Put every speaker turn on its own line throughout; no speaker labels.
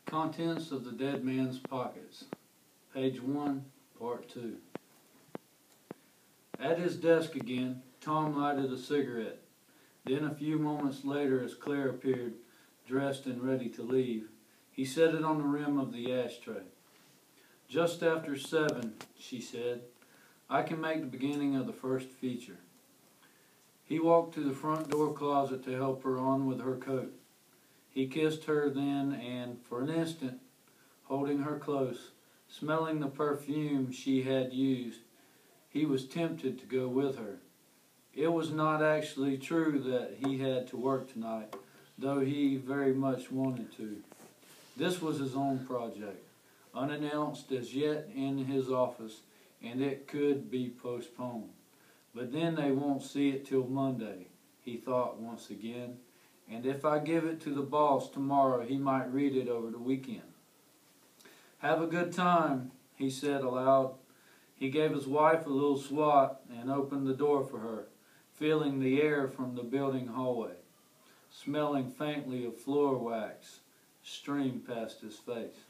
Contents of the Dead Man's Pockets. Page 1, Part 2. At his desk again, Tom lighted a cigarette. Then a few moments later, as Claire appeared, dressed and ready to leave, he set it on the rim of the ashtray. "Just after 7, she said. "I can make the beginning of the first feature." He walked to the front door closet to help her on with her coat. He kissed her then, and for an instant, holding her close, smelling the perfume she had used, he was tempted to go with her. It was not actually true that he had to work tonight, though he very much wanted to. This was his own project, unannounced as yet in his office, and it could be postponed. But then they won't see it till Monday, he thought once again, and if I give it to the boss tomorrow, he might read it over the weekend. "Have a good time," he said aloud. He gave his wife a little swat and opened the door for her, feeling the air from the building hallway, smelling faintly of floor wax, stream past his face.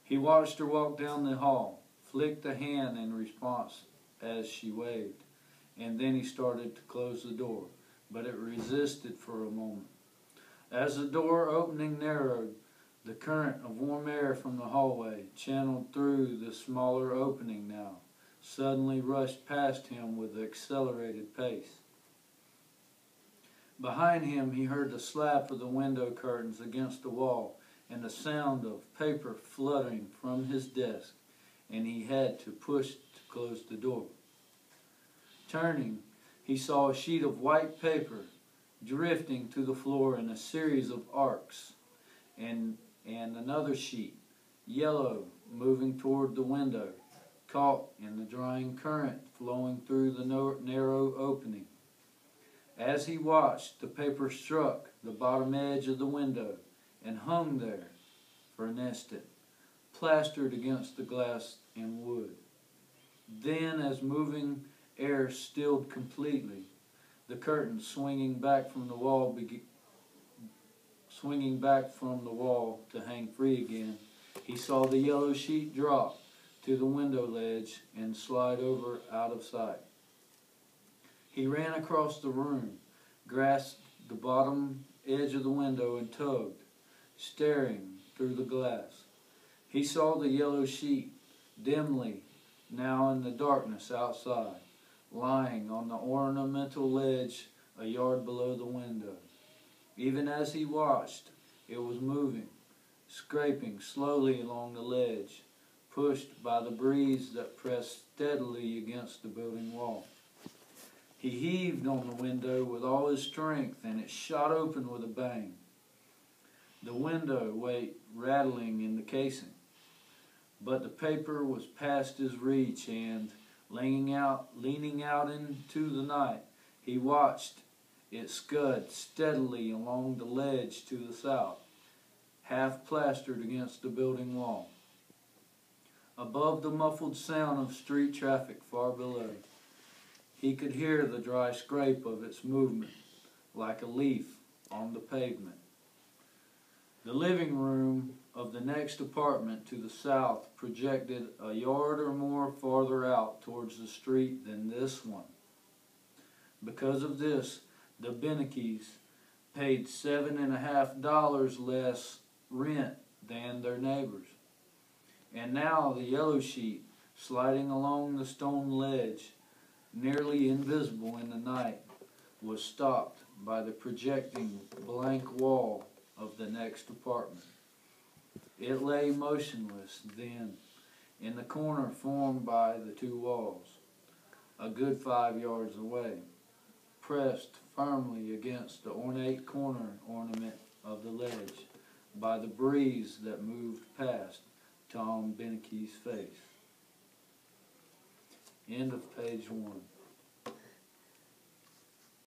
He watched her walk down the hall, flicked a hand in response as she waved, and then he started to close the door, but it resisted for a moment. As the door opening narrowed, the current of warm air from the hallway, channeled through the smaller opening now, suddenly rushed past him with accelerated pace. Behind him he heard the slap of the window curtains against the wall and the sound of paper fluttering from his desk, and he had to push to close the door. Turning, he saw a sheet of white paper drifting to the floor in a series of arcs, and another sheet, yellow, moving toward the window, caught in the drying current flowing through the narrow opening. As he watched, the paper struck the bottom edge of the window and hung there for an instant, plastered against the glass and wood. Then, as moving air stilled completely, the curtain swinging back from the wall to hang free again, he saw the yellow sheet drop to the window ledge and slide over out of sight. He ran across the room, grasped the bottom edge of the window and tugged, staring through the glass. He saw the yellow sheet dimly now in the darkness outside, lying on the ornamental ledge a yard below the window. Even as he watched, it was moving, scraping slowly along the ledge, pushed by the breeze that pressed steadily against the building wall. He heaved on the window with all his strength, and it shot open with a bang, the window weight rattling in the casing. But the paper was past his reach, and leaning out into the night, he watched it scud steadily along the ledge to the south, half plastered against the building wall. Above the muffled sound of street traffic far below, he could hear the dry scrape of its movement, like a leaf on the pavement. The living room of the next apartment to the south projected a yard or more farther out towards the street than this one. Because of this, the Bennekeys paid $7.50 less rent than their neighbors. And now the yellow sheet, sliding along the stone ledge, nearly invisible in the night, was stopped by the projecting blank wall of the next apartment. It lay motionless then in the corner formed by the two walls, a good 5 yards away, pressed firmly against the ornate corner ornament of the ledge by the breeze that moved past Tom Benneke's face. End of page 1.